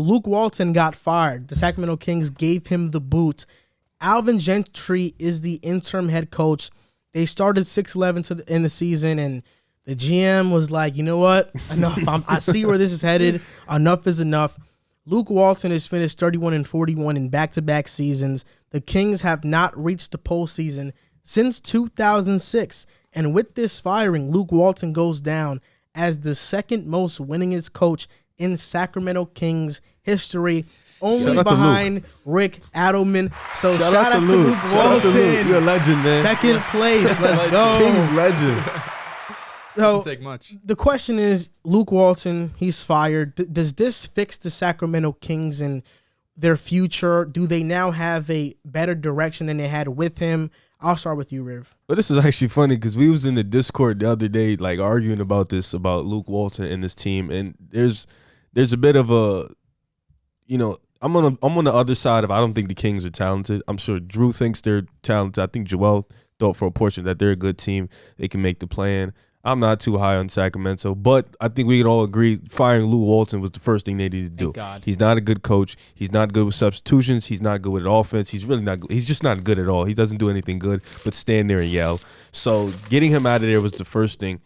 Luke Walton got fired. The Sacramento Kings gave him the boot. Alvin Gentry is the interim head coach. They started 6-11 in the season, and the GM was like, you know what? Enough. I see where this is headed. Enough is enough. Luke Walton has finished 31-41 in back-to-back seasons. The Kings have not reached the postseason since 2006. And with this firing, Luke Walton goes down as the second most winningest coach in Sacramento Kings history, only behind Rick Adelman. So shout out to Luke Walton. You're a legend, man. Second place. Let's go. Kings legend. So doesn't take much. The question is, Luke Walton, he's fired. Does this fix the Sacramento Kings and their future? Do they now have a better direction than they had with him? I'll start with you, Riv. But this is actually funny because we was in the Discord the other day, like arguing about this, about Luke Walton and this team, and there's a bit of a, I'm on the other side of I don't think the Kings are talented. I'm sure Drew thinks they're talented. I think Joel thought for a portion that they're a good team. They can make the plan. I'm not too high on Sacramento, but I think we can all agree firing Luke Walton was the first thing they needed to do. Thank God. He's not a good coach. He's not good with substitutions. He's not good with offense. He's really not good. He's just not good at all. He doesn't do anything good but stand there and yell. So getting him out of there was the first thing.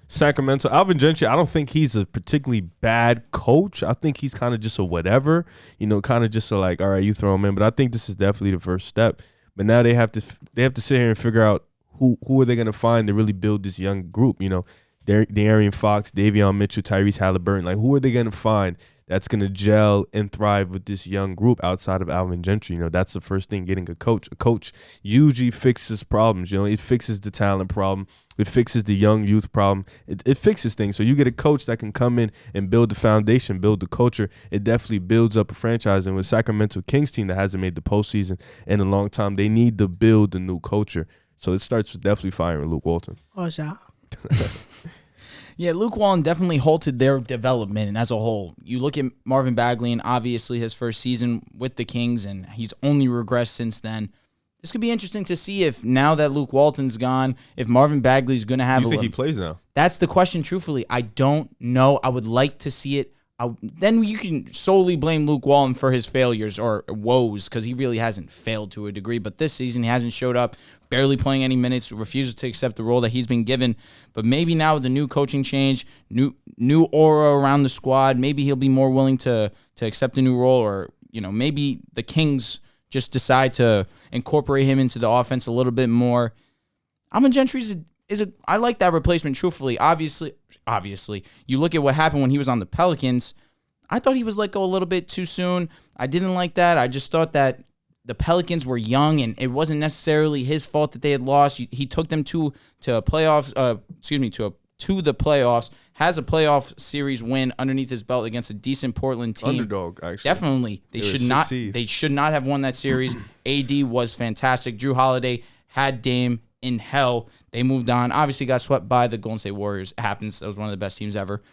Sacramento, Alvin Gentry, I don't think he's a particularly bad coach. I think he's kind of just a whatever, kind of just a like, all right, you throw him in. But I think this is definitely the first step. But now they have to sit here and figure out who are they going to find to really build this young group? De'Aaron Fox, Davion Mitchell, Tyrese Halliburton. Like, who are they going to find that's going to gel and thrive with this young group outside of Alvin Gentry? That's the first thing, getting a coach. A coach usually fixes problems. It fixes the talent problem. It fixes the young youth problem. It fixes things. So you get a coach that can come in and build the foundation, build the culture. It definitely builds up a franchise. And with Sacramento Kings team that hasn't made the postseason in a long time, they need to build a new culture. So it starts with definitely firing Luke Walton. Oh, yeah. Yeah, Luke Walton definitely halted their development as a whole. You look at Marvin Bagley, and obviously his first season with the Kings, and he's only regressed since then. This could be interesting to see if now that Luke Walton's gone, if Marvin Bagley's going to have. Do you think he plays now? That's the question, truthfully. I don't know. I would like to see it. Then you can solely blame Luke Walton for his failures or woes because he really hasn't failed to a degree. But this season he hasn't showed up, barely playing any minutes, refuses to accept the role that he's been given. But maybe now with the new coaching change, new aura around the squad, maybe he'll be more willing to accept a new role, or maybe the Kings just decide to incorporate him into the offense a little bit more. Alvin Gentry I like that replacement, truthfully. Obviously, you look at what happened when he was on the Pelicans. I thought he was let go a little bit too soon. I didn't like that. I just thought that the Pelicans were young, and it wasn't necessarily his fault that they had lost. He took them to playoffs. To the playoffs. Has a playoff series win underneath his belt against a decent Portland team. Underdog, actually. Definitely, they should not have won that series. AD was fantastic. Drew Holiday had Dame in hell. They moved on. Obviously got swept by the Golden State Warriors. It happens. That was one of the best teams ever.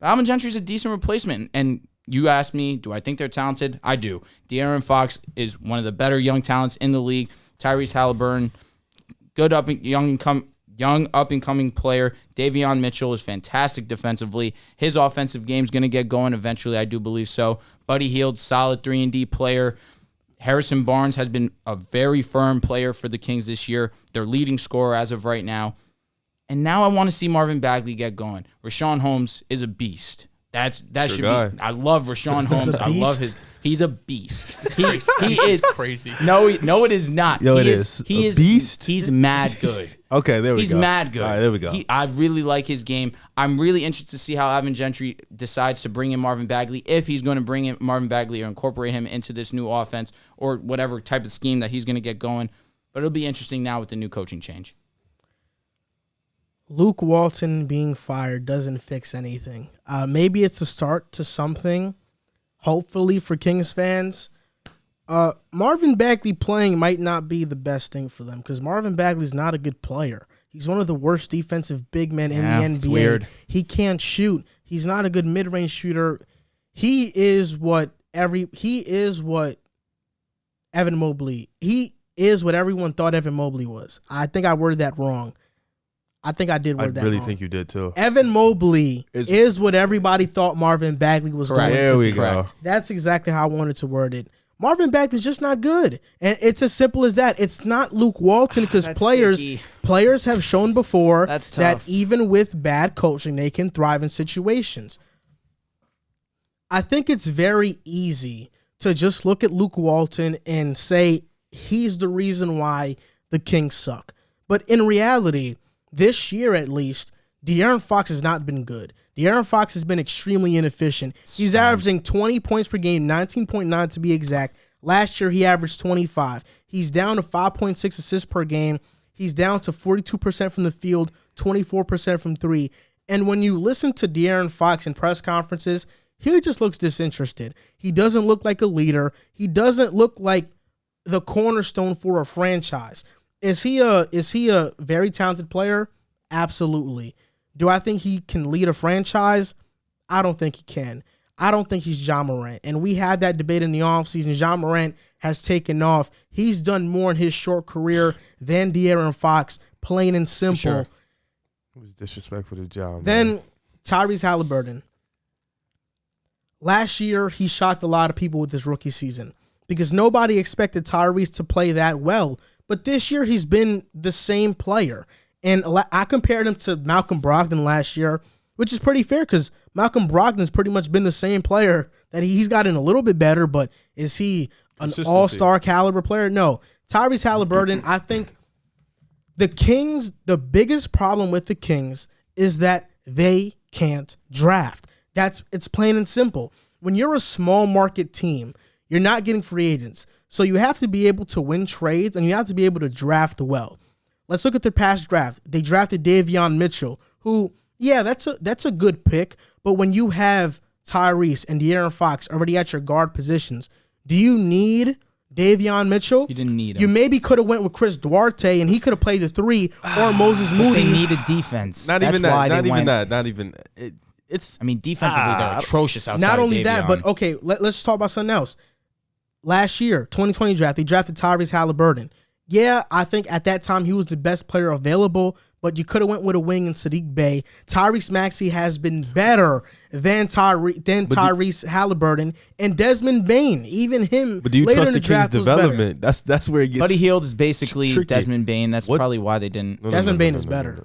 But Alvin Gentry's a decent replacement. And you asked me, do I think they're talented? I do. De'Aaron Fox is one of the better young talents in the league. Tyrese Halliburton, good young up-and-coming player. Davion Mitchell is fantastic defensively. His offensive game is going to get going eventually. I do believe so. Buddy Hield, solid 3-and-D player. Harrison Barnes has been a very firm player for the Kings this year. Their leading scorer as of right now. And now I want to see Marvin Bagley get going. Rashawn Holmes is a beast. That should be. I love Rashawn Holmes. I love his. He's a beast. He is crazy. No, it is not. Yo, it is. He is beast. He's mad good. Okay, there we go. He's mad good. All right, there we go. I really like his game. I'm really interested to see how Alvin Gentry decides to bring in Marvin Bagley, if he's going to bring in Marvin Bagley or incorporate him into this new offense or whatever type of scheme that he's going to get going. But it'll be interesting now with the new coaching change. Luke Walton being fired doesn't fix anything. Maybe it's a start to something, hopefully, for Kings fans. Marvin Bagley playing might not be the best thing for them because Marvin Bagley's not a good player. He's one of the worst defensive big men in the NBA. It's weird. He can't shoot. He's not a good mid-range shooter. He is what Evan Mobley. He is what everyone thought Evan Mobley was. I think I worded that wrong. I think I did word that really wrong. think you did too. Evan Mobley is what everybody thought Marvin Bagley was going to be. There we go. That's exactly how I wanted to word it. Marvin Bagley's just not good. And it's as simple as that. It's not Luke Walton because players have shown before that even with bad coaching, they can thrive in situations. I think it's very easy to just look at Luke Walton and say he's the reason why the Kings suck. But in reality, this year at least, De'Aaron Fox has not been good. De'Aaron Fox has been extremely inefficient. He's averaging 20 points per game, 19.9 to be exact. Last year, he averaged 25. He's down to 5.6 assists per game. He's down to 42% from the field, 24% from three. And when you listen to De'Aaron Fox in press conferences, he just looks disinterested. He doesn't look like a leader. He doesn't look like the cornerstone for a franchise. Is he a very talented player? Absolutely. Do I think he can lead a franchise? I don't think he can. I don't think he's Ja Morant. And we had that debate in the offseason. Ja Morant has taken off. He's done more in his short career than De'Aaron Fox, plain and simple. Sure. It was disrespectful to Ja. Then Tyrese Halliburton. Last year, he shocked a lot of people with his rookie season because nobody expected Tyrese to play that well. But this year, he's been the same player. And I compared him to Malcolm Brogdon last year, which is pretty fair because Malcolm Brogdon's pretty much been the same player. That he's gotten a little bit better, but is he an all-star caliber player? No. Tyrese Halliburton, I think the Kings, the biggest problem with the Kings is that they can't draft. It's plain and simple. When you're a small market team, you're not getting free agents. So you have to be able to win trades and you have to be able to draft well. Let's look at their past draft. They drafted Davion Mitchell, who, yeah, that's a good pick. But when you have Tyrese and De'Aaron Fox already at your guard positions, do you need Davion Mitchell? You didn't need him. You maybe could have went with Chris Duarte and he could have played the three or Moses Moody. They needed defense. Not even that. It's. I mean, defensively, they're atrocious outside. Not only of that, but okay, let's talk about something else. Last year, 2020 draft, they drafted Tyrese Halliburton. Yeah, I think at that time he was the best player available, but you could have went with a wing in Sadiq Bey. Tyrese Maxey has been better than Tyrese Halliburton and Desmond Bane. Even him. But do you later trust in the Kings' development? That's where it gets. Buddy Hield is basically tricky. Desmond Bane. That's probably why they didn't. Desmond Bane is better.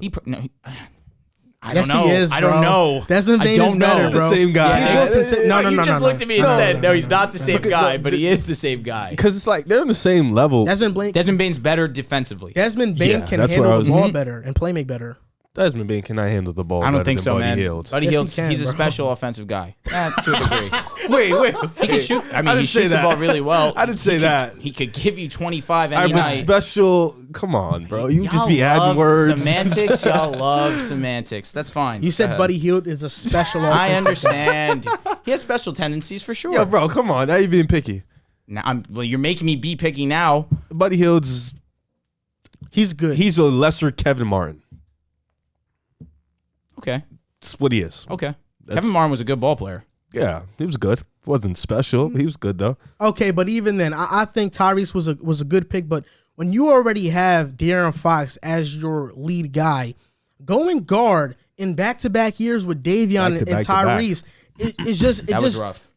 I don't know. He is, bro. I don't know. Desmond Bane is better, bro. The same guy. No. You just looked at me and said, no, he's not the same guy, but he is the same guy. Because it's like they're on the same level. Desmond Bane's better defensively. Desmond Bane can handle the ball better and play make better. Desmond Bane cannot handle the ball. I don't think so, Buddy man. Hield. Buddy Hield, he's a special offensive guy. To a degree. Wait. He can shoot. I mean, he shoots the ball really well. I didn't say that. He could give you 25 any I'm a night. special. Come on, bro. You Y'all just be adding words. Semantics. Y'all love semantics. That's fine. You said Buddy Hield is a special offensive I understand. He has special tendencies for sure. Yo, bro, come on. Now you're being picky. Now, you're making me be picky now. Buddy Hield's. He's good. He's a lesser Kevin Martin. Okay. That's what he is. Okay. Kevin Martin was a good ball player. Yeah, he was good. Wasn't special, but he was good though. Okay, but even then, I think Tyrese was a good pick. But when you already have De'Aaron Fox as your lead guy, going guard in back-to-back years with Davion and Tyrese,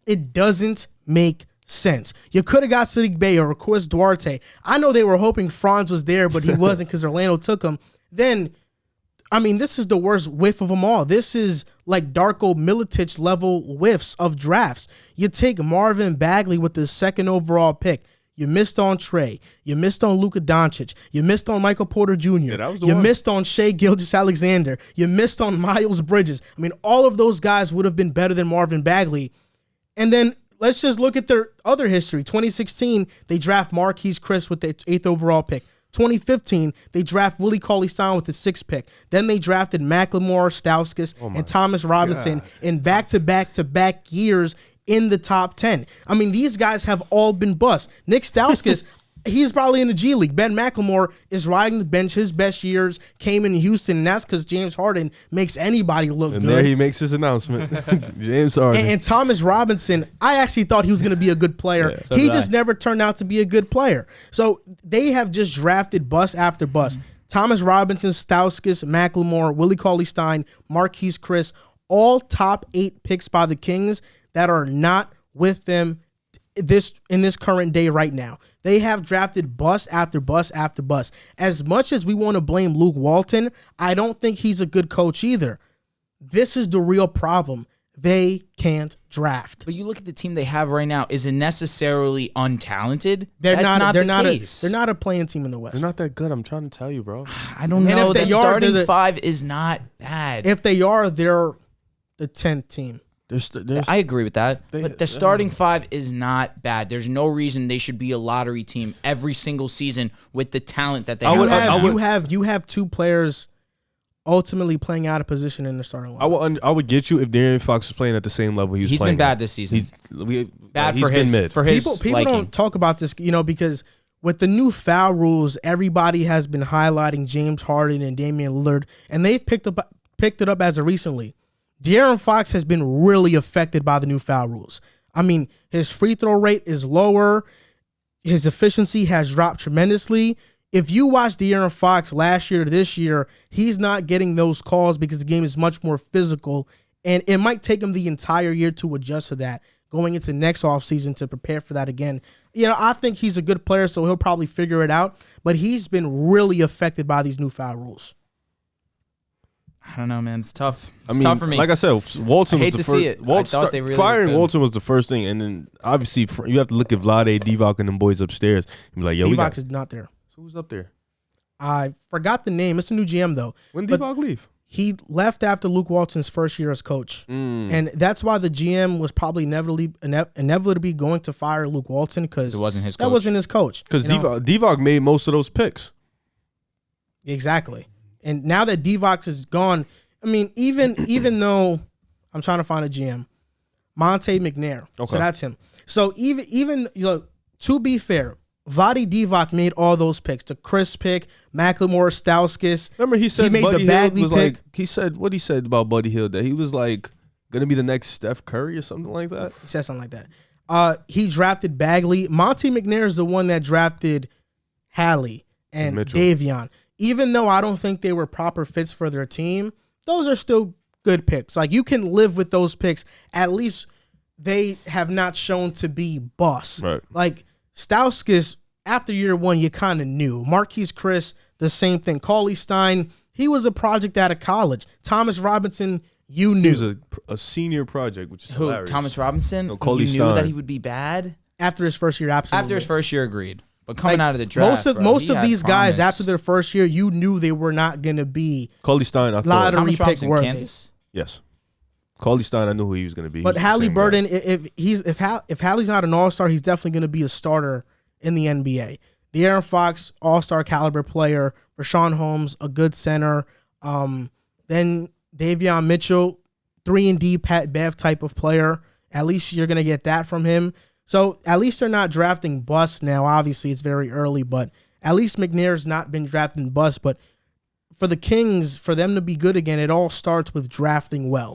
it doesn't make sense. You could have got Sadiq Bey or Chris Duarte. I know they were hoping Franz was there, but he wasn't because Orlando took him. Then, I mean, this is the worst whiff of them all. This is like Darko Milicic level whiffs of drafts. You take Marvin Bagley with the second overall pick. You missed on Trey. You missed on Luka Doncic. You missed on Michael Porter Jr. You missed on Shai Gilgeous-Alexander. You missed on Miles Bridges. I mean, all of those guys would have been better than Marvin Bagley. And then let's just look at their other history. 2016, they draft Marquise Chris with the 8th overall pick. 2015, they draft Willie Cauley-Stein with the 6th pick. Then they drafted Macklemore, Stauskas, and Thomas Robinson in back-to-back-to-back years in the top 10. I mean, these guys have all been bust. Nick Stauskas, he's probably in the G League. Ben McLemore is riding the bench. His best years came in Houston, and that's because James Harden makes anybody look good. And there he makes his announcement. James Harden. And Thomas Robinson, I actually thought he was going to be a good player. He just never turned out to be a good player. So they have just drafted bust after bust. Thomas Robinson, Stauskas, McLemore, Willie Cauley-Stein, Marquise Chris, all top 8 picks by the Kings that are not with them in this current day right now. They have drafted bust after bust after bust. As much as we want to blame Luke Walton, I don't think he's a good coach either. This is the real problem. They can't draft. But you look at the team they have right now. Is it necessarily untalented? They're That's not they're the not case. they're not a playing team in the West. They're not that good. I'm trying to tell you, bro. I don't And know. if The they are, starting they're the- 5 is not bad. If they are, they're the 10th team. I agree with that. But the starting 5 is not bad. There's no reason they should be a lottery team every single season with the talent that they have. You have 2 players ultimately playing out of position in the starting line. I would get you if De'Aaron Fox was playing at the same level he's playing. He's been bad this season. Bad he's for been his mid. for his People liking. don't talk about this, because with the new foul rules, everybody has been highlighting James Harden and Damian Lillard, and they've picked it up as of recently. De'Aaron Fox has been really affected by the new foul rules. I mean, his free throw rate is lower. His efficiency has dropped tremendously. If you watch De'Aaron Fox last year to this year, he's not getting those calls because the game is much more physical, and it might take him the entire year to adjust to that, going into next offseason to prepare for that again. I think he's a good player, so he'll probably figure it out, but he's been really affected by these new foul rules. I don't know, man. It's tough. It's tough for me. Like I said, Walton I hate was to the see it. first. I thought they really Firing could. Walton was the first thing, and then obviously you have to look at Vlade, Divac, and them boys upstairs and be like, "Yo, Divac is not there. So who's up there? I forgot the name. It's a new GM though. When did Divac leave? He left after Luke Walton's first year as coach, and that's why the GM was probably inevitably going to fire Luke Walton because it wasn't his coach. That wasn't his coach. Because Divac made most of those picks. Exactly. And now that Divac is gone, I mean, even though I'm trying to find a GM, Monte McNair. Okay. So that's him. So even to be fair, Vlade Divac made all those picks. The Chris pick, McLemore, Stauskas. Remember he said made Buddy the Hield Bagley was pick. like he said about Buddy Hield that he was like gonna be the next Steph Curry or something like that. He said something like that. He drafted Bagley. Monte McNair is the one that drafted Hallie and Mitchell. Davion. Even though I don't think they were proper fits for their team, those are still good picks. Like, you can live with those picks. At least they have not shown to be busts. Right. Like, Stauskas, after year 1, you kind of knew. Marquise Chris, the same thing. Cauley-Stein, he was a project out of college. Thomas Robinson, you knew. He was a senior project, which is Who? hilarious. Thomas Robinson? No, You Cauley-Stein. knew that he would be bad? After his first year, absolutely. After his first year, agreed. But coming out of the draft, most bro, of he these had guys, promise. after their first year, you knew they were not going to be Cauley-Stein, I thought. lottery Thomas pick Robinson, worthy. Kansas? Yes. Cauley-Stein, I knew who he was going to be. But He's the same Halliburton, guy. if Hallie's not an all-star, he's definitely going to be a starter in the NBA. De'Aaron Fox, all-star caliber player. Rashawn Holmes, a good center. Then Davion Mitchell, 3-and-D Pat Bev type of player. At least you're going to get that from him. So at least they're not drafting busts now. Obviously, it's very early, but at least McNair's not been drafting busts. But for the Kings, for them to be good again, it all starts with drafting well.